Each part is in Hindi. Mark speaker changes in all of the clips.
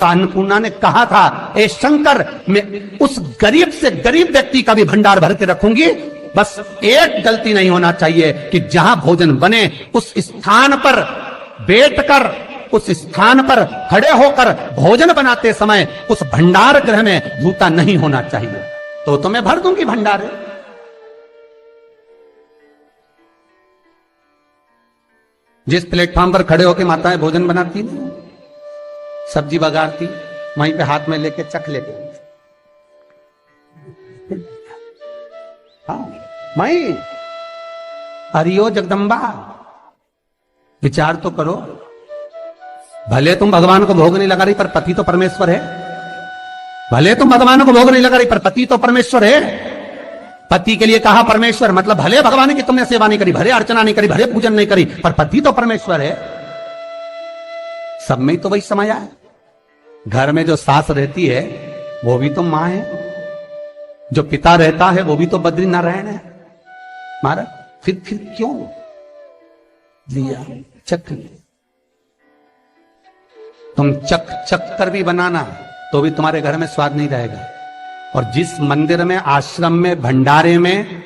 Speaker 1: तो अन्नपूर्णा ने कहा था, ए शंकर, मैं उस गरीब से गरीब व्यक्ति का भी भंडार भर के रखूंगी, बस एक गलती नहीं होना चाहिए कि जहां भोजन बने उस स्थान पर बैठकर, उस स्थान पर खड़े होकर भोजन बनाते समय उस भंडार गृह में जूता नहीं होना चाहिए। तो मैं भर दूंगी भंडार। जिस प्लेटफॉर्म पर खड़े होकर माताएं भोजन बनाती, सब्जी बगारती, वहीं पे हाथ में लेके चख लेते, हाँ माई हरियो जगदम्बा, विचार तो करो। भले तुम भगवान को भोग नहीं लगा रही पर पति तो परमेश्वर है। भले तुम भगवान को भोग नहीं लगा रही पर पति तो परमेश्वर है। पति के लिए कहा परमेश्वर, मतलब भले भगवान की तुमने सेवा नहीं करी, भले अर्चना नहीं करी, भले पूजन नहीं करी, पर पति तो परमेश्वर है। सब में तो वही समाया है। घर में जो सास रहती है वो भी तो मां है, जो पिता रहता है वो भी तो बद्रीनारायण है। महाराज फिर क्यों लिया, चक लिया। तुम चक कर भी बनाना तो भी तुम्हारे घर में स्वाद नहीं रहेगा। और जिस मंदिर में, आश्रम में, भंडारे में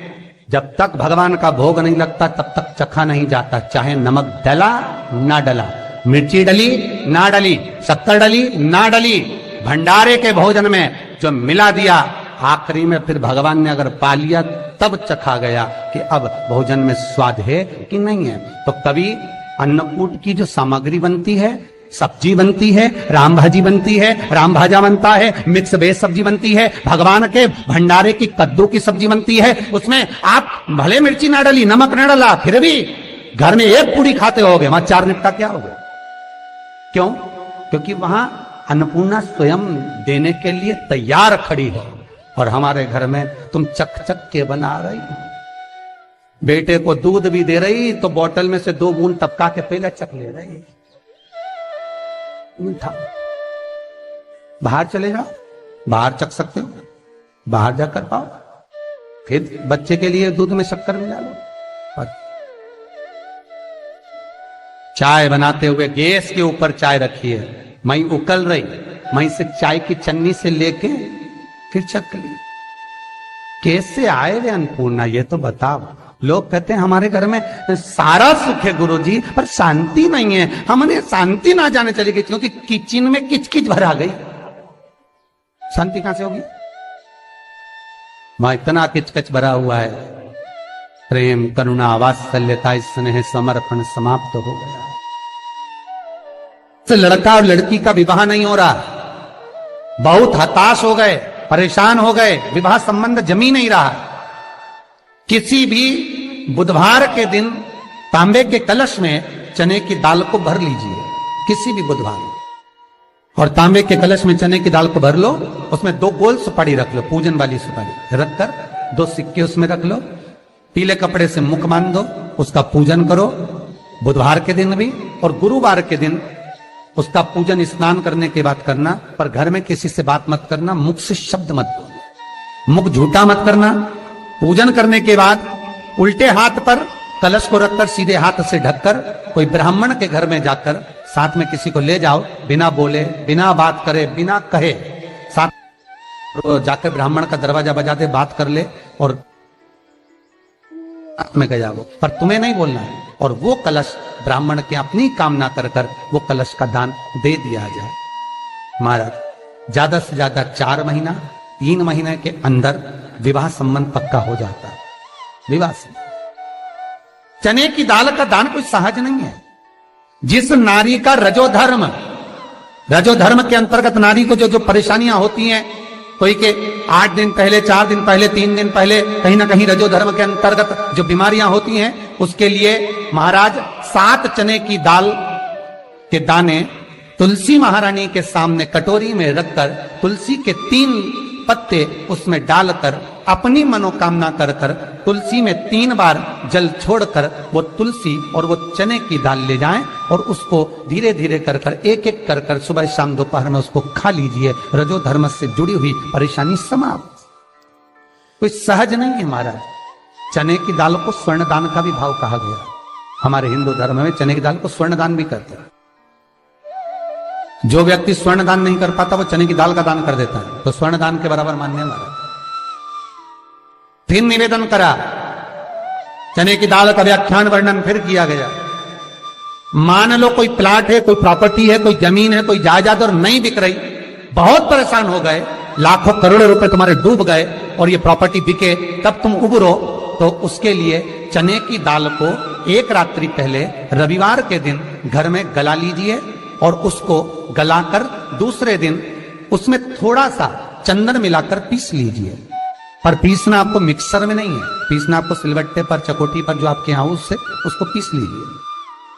Speaker 1: जब तक भगवान का भोग नहीं लगता तब तक चखा नहीं जाता, चाहे नमक डला ना डला, मिर्ची डली ना डली, शक्कर डली ना डली, भंडारे के भोजन में जो मिला दिया, आखिरी में फिर भगवान ने अगर पा लिया तब चखा गया कि अब भोजन में स्वाद है कि नहीं है। तो कभी अन्नकूट की जो सामग्री बनती है, सब्जी बनती है, राम भाजी बनती है, राम भाजा बनता है, मिक्स वेज सब्जी बनती है, भगवान के भंडारे की कद्दू की सब्जी बनती है, उसमें आप भले मिर्ची ना डली, नमक ना डला, फिर भी घर में एक पूरी खाते होगे, वहां 4 निपटा क्या होगा? क्यों? क्योंकि वहां अन्नपूर्णा स्वयं देने के लिए तैयार खड़ी है। और हमारे घर में तुम चक के बना रही, बेटे को दूध भी दे रही तो बोतल में से 2 बूंद टपका के पहले चख ले रही। मीठा बाहर चले जाओ, बाहर चख सकते हो, बाहर जाकर पाओ, फिर बच्चे के लिए दूध में शक्कर मिला लो। और चाय बनाते हुए गैस के ऊपर चाय रखी है, मई उकल रही, मई से चाय की चन्नी से लेके फिर चख ली। कैसे आए वे अन्नपूर्णा, ये तो बताओ। लोग कहते हैं हमारे घर में सारा सुख है गुरुजी, पर शांति नहीं है। हमने शांति ना जाने चली गई क्योंकि किचन में किचकिच भरा गई। शांति कहां से होगी? वहां इतना किचकिच भरा हुआ है, प्रेम, करुणा, वात्सल्यता, स्नेह, समर्पण समाप्त हो गया। तो लड़का और लड़की का विवाह नहीं हो रहा, बहुत हताश हो गए, परेशान हो गए, विवाह संबंध जमी नहीं रहा। किसी भी बुधवार के दिन तांबे के कलश में चने की दाल को भर लीजिए, किसी भी बुधवार, और तांबे के कलश में चने की दाल को भर लो, उसमें 2 गोल सुपारी रख लो, पूजन वाली सुपारी रखकर 2 सिक्के उसमें रख लो, पीले कपड़े से मुख बांध दो, उसका पूजन करो बुधवार के दिन भी, और गुरुवार के दिन उसका पूजन स्नान करने के बाद करना। पर घर में किसी से बात मत करना, मुख से शब्द मत बोलना, मुख झूठा मत करना। पूजन करने के बाद उल्टे हाथ पर कलश को रखकर सीधे हाथ से ढककर कोई ब्राह्मण के घर में जाकर साथ में किसी को ले जाओ, बिना बोले, बिना बात करे, बिना कहे, साथ जाकर ब्राह्मण का दरवाजा बजा दे, बात कर ले और में गया वो, पर तुम्हें नहीं बोलना है। और वो कलश ब्राह्मण के अपनी कामना कर कर वो कलश का दान दे दिया जाए। महाराज ज्यादा से ज्यादा 4 महीना, 3 महीने के अंदर विवाह संबंध पक्का हो जाता है। विवाह से चने की दाल का दान कोई सहज नहीं है। जिस नारी का रजोधर्म के अंतर्गत नारी को जो परेशानियां होती हैं, कोई के 8 दिन पहले, 4 दिन पहले, 3 दिन पहले कहीं ना कहीं रजोधर्म के अंतर्गत जो बीमारियां होती हैं, उसके लिए महाराज 7 चने की दाल के दाने तुलसी महारानी के सामने कटोरी में रखकर तुलसी के 3 पत्ते उसमें डालकर अपनी मनोकामना कर कर तुलसी में 3 बार जल छोड़कर वो तुलसी और वो चने की दाल ले जाएं और उसको धीरे धीरे कर कर एक एक कर कर सुबह शाम दोपहर में उसको खा लीजिए। रजो धर्म से जुड़ी हुई परेशानी समाप्त। कोई सहज नहीं है महाराज। चने की दाल को स्वर्ण दान का भी भाव कहा गया। हमारे हिंदू धर्म में चने की दाल को स्वर्ण दान भी करते हैं। जो व्यक्ति स्वर्ण दान नहीं कर पाता वो चने की दाल का दान कर देता है, तो स्वर्ण दान के बराबर मान्य हमारा। फिर निवेदन करा, चने की दाल का व्याख्यान वर्णन फिर किया गया। मान लो कोई प्लाट है, कोई प्रॉपर्टी है, कोई जमीन है, कोई जायदाद और नहीं बिक रही, बहुत परेशान हो गए, लाखों करोड़ों रुपए तुम्हारे डूब गए और ये प्रॉपर्टी बिके, तब तुम उबरो, तो उसके लिए चने की दाल को एक रात्रि पहले रविवार के दिन घर में गला लीजिए और उसको गलाकर दूसरे दिन उसमें थोड़ा सा चंदन मिलाकर पीस लीजिए। पर पीसना आपको मिक्सर में नहीं है, पीसना आपको सिलबट्टे पर, चकोटी पर, जो आपके यहाँ उससे उसको पीस लीजिए।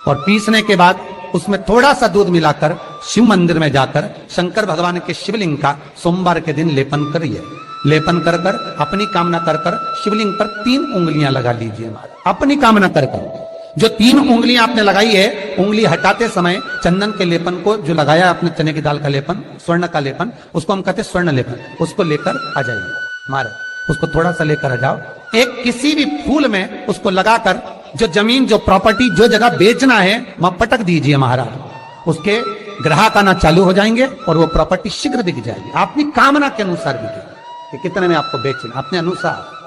Speaker 1: और पीसने के बाद उसमें थोड़ा सा दूध मिलाकर शिव मंदिर में जाकर शंकर भगवान के शिवलिंग का सोमवार के दिन लेपन करिए। लेपन कर कर अपनी कामना कर कर शिवलिंग पर 3 उंगलियां लगा लीजिए। अपनी कामना कर कर जो 3 उंगलियां आपने लगाई है, उंगली हटाते समय चंदन के लेपन को जो लगाया आपने, चने की दाल का लेपन, स्वर्ण का लेपन, उसको हम कहते हैं स्वर्ण लेपन, उसको लेकर आ जाइए महाराज। उसको थोड़ा सा लेकर आ जाओ, एक किसी भी फूल में उसको लगाकर जो जमीन, जो प्रॉपर्टी, जो जगह बेचना है वहां पटक दीजिए महाराज। उसके ग्राहक आना चालू हो जाएंगे और वो प्रॉपर्टी शीघ्र बिक जाएगी, अपनी कामना के अनुसार बिकेगी कि कितने में आपको बेचना, अपने अनुसार।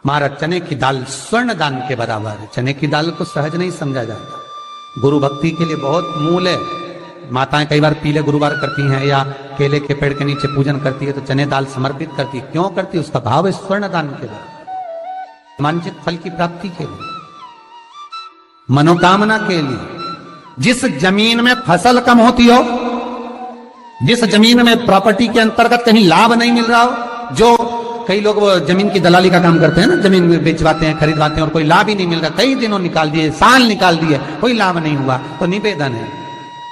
Speaker 1: महाराज चने की दाल स्वर्ण दान के बराबर है। चने की दाल को सहज नहीं समझा जाता, गुरु भक्ति के लिए बहुत मूल है। माताएं कई बार पीले गुरुवार करती हैं या केले के पेड़ के नीचे पूजन करती है तो चने दाल समर्पित करती है। क्यों करती है? उसका भाव है स्वर्ण दान के बराबर, वांछित फल की प्राप्ति के लिए, मनोकामना के लिए। जिस जमीन में फसल कम होती हो, जिस जमीन में प्रॉपर्टी के अंतर्गत कहीं लाभ नहीं मिल रहा हो, जो कई लोग वो जमीन की दलाली का काम करते हैं ना, जमीन बेचवाते हैं, खरीदवाते हैं और कोई लाभ ही नहीं मिल रहा, कई दिनों निकाल दिए, साल निकाल दिए, कोई लाभ नहीं हुआ, तो निवेदन है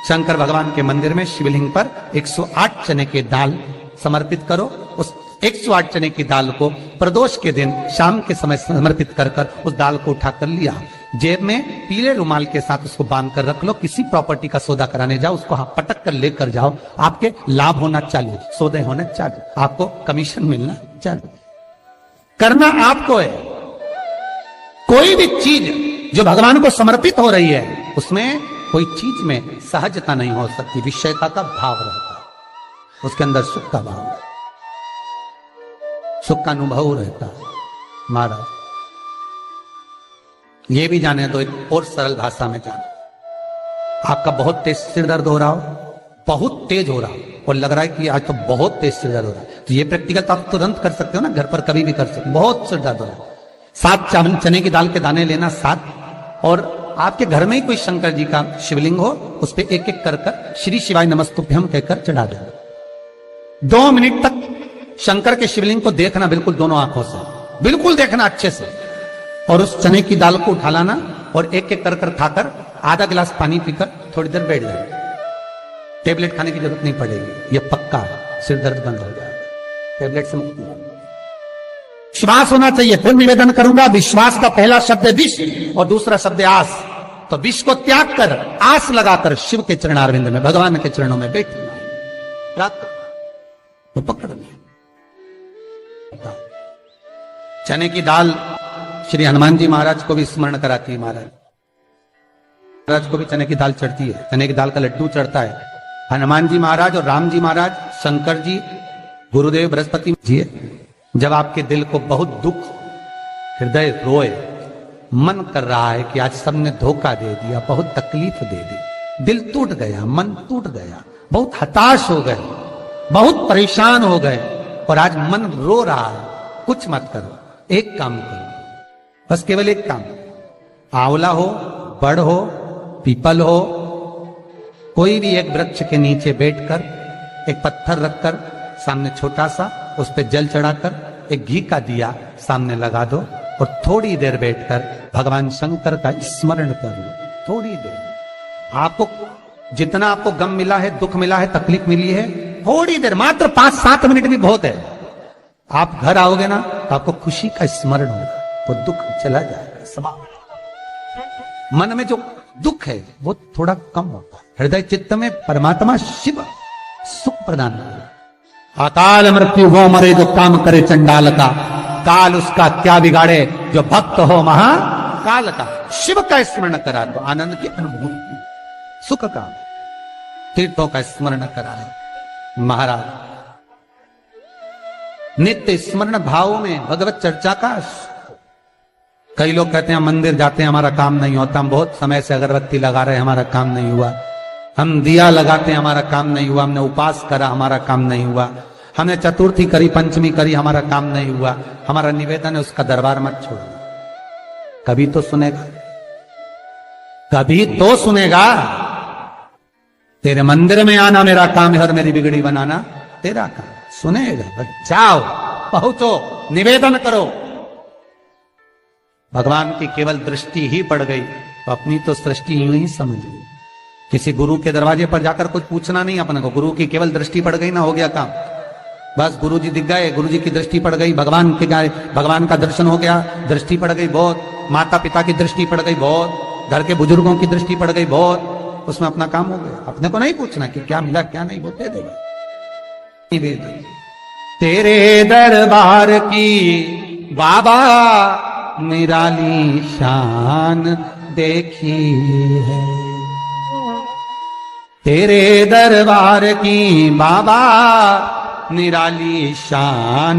Speaker 1: शंकर भगवान के मंदिर में शिवलिंग पर 108 चने की दाल समर्पित करो। उस 108 चने की दाल को प्रदोष के दिन शाम के समय समर्पित कर कर उस दाल को उठाकर लिया, जेब में पीले रुमाल के साथ उसको बांध कर रख लो। किसी प्रॉपर्टी का सौदा कराने जाओ, उसको पटक कर लेकर जाओ, आपके लाभ होना चालू, सौदे होने चालू, आपको कमीशन मिलना चालू। करना आपको है। कोई भी चीज जो भगवान को समर्पित हो रही है उसमें कोई चीज में सहजता नहीं हो सकती, विषयता का भाव रहता है, उसके अंदर सुख का भाव, सुख का अनुभव रहता है। महाराज ये भी जाने दो, एक और सरल भाषा में जाने, आपका बहुत तेज सिर दर्द हो रहा हो, बहुत तेज हो रहा हो और लग रहा है कि आज तो बहुत तेज सिर दर्द हो रहा है, तो ये प्रैक्टिकल तो आप तुरंत कर सकते हो ना, घर पर कभी भी कर सकते हो। बहुत सिर दर्द हो रहा है, 7 चने की दाल के दाने लेना 7, और आपके घर में ही कोई शंकर जी का शिवलिंग हो, उस पर एक एक कर कर श्री शिवाय नमस्तुभ्यम कहकर चढ़ा देना। 2 मिनट तक शंकर के शिवलिंग को देखना, बिल्कुल दोनों आंखों से, बिल्कुल देखना अच्छे से, और उस चने की दाल को उठा लाना और एक एक कर कर खाकर आधा गिलास पानी पीकर थोड़ी देर बैठ जाए। टेबलेट खाने की जरूरत नहीं पड़ेगी, यह पक्का है, सिर दर्द बंद हो जाएगा, टेबलेट से मुक्ति। विश्वास होना चाहिए। फिर निवेदन करूंगा, विश्वास का पहला शब्द है विष और दूसरा शब्द है आस। तो विष को त्याग कर आस लगाकर शिव के चरणारविंद में, भगवान के चरणों में बैठना, रात तो पकड़ना। चने की दाल श्री हनुमान जी महाराज को भी स्मरण कराती है। महाराज को भी चने की दाल चढ़ती है, चने की दाल का लड्डू चढ़ता है। हनुमान जी महाराज और राम जी महाराज, शंकर जी, गुरुदेव बृहस्पति जी, जब आपके दिल को बहुत दुख, हृदय रोए, मन कर रहा है कि आज सबने धोखा दे दिया, बहुत तकलीफ दे दी, दिल टूट गया, मन टूट गया, बहुत हताश हो गए, बहुत परेशान हो गए और आज मन रो रहा है, कुछ मत करो, एक काम करो, बस केवल एक काम। आंवला हो, बड़ हो, पीपल हो, कोई भी एक वृक्ष के नीचे बैठकर एक पत्थर रखकर सामने छोटा सा, उस पर जल चढ़ाकर एक घी का दिया सामने लगा दो और थोड़ी देर बैठकर भगवान शंकर का स्मरण कर लो। थोड़ी देर, आपको जितना आपको गम मिला है, दुख मिला है, तकलीफ मिली है, थोड़ी देर, मात्र 5-7 मिनट भी बहुत है। आप घर आओगे ना तो आपको खुशी का स्मरण होगा, तो दुख चला जाएगा, समाप्त। मन में जो दुख है वो थोड़ा कम होता है, हृदय चित्त में परमात्मा शिव सुख प्रदान करे। अकाल मृत्यु वो मरे जो काम करे चंडाल का, काल उसका क्या बिगाड़े जो भक्त हो महाकाल का। शिव का स्मरण करा तो आनंद की अनुभूति, सुख का। तीर्थों का स्मरण कराए। महाराज नित्य स्मरण भाव में भगवत चर्चा का। कई लोग कहते हैं मंदिर जाते हैं हमारा काम नहीं होता, हम बहुत समय से अगरबत्ती लगा रहे हैं हमारा काम नहीं हुआ, हम दिया लगाते हैं हमारा काम नहीं हुआ, हमने उपास करा हमारा काम नहीं हुआ, हमने चतुर्थी करी पंचमी करी हमारा काम नहीं हुआ। हमारा निवेदन है उसका दरबार मत छोड़ना, कभी तो सुनेगा, कभी तो सुनेगा। तेरे मंदिर में आना मेरा काम है और मेरी बिगड़ी बनाना तेरा काम, सुनेगा। जाओ पहुंचो निवेदन करो। भगवान की केवल दृष्टि ही पड़ गई तो अपनी तो सृष्टि यूं ही समझ ली। किसी गुरु के दरवाजे पर जाकर कुछ पूछना नहीं अपने को, गुरु की केवल दृष्टि पड़ गई ना, हो गया काम। बस गुरु जी दिख गए, गुरु जी की दृष्टि पड़ गई, भगवान के गए, भगवान का दर्शन हो गया, दृष्टि पड़ गई बहुत, माता पिता की दृष्टि पड़ गई बहुत, घर के बुजुर्गों की दृष्टि पड़ गई बहुत, उसमें अपना काम हो गया। अपने को नहीं पूछना कि क्या मिला क्या नहीं, वो दे देगा। तेरे दरबार की बाबा निराली शान देखी है, तेरे दरबार की बाबा निराली शान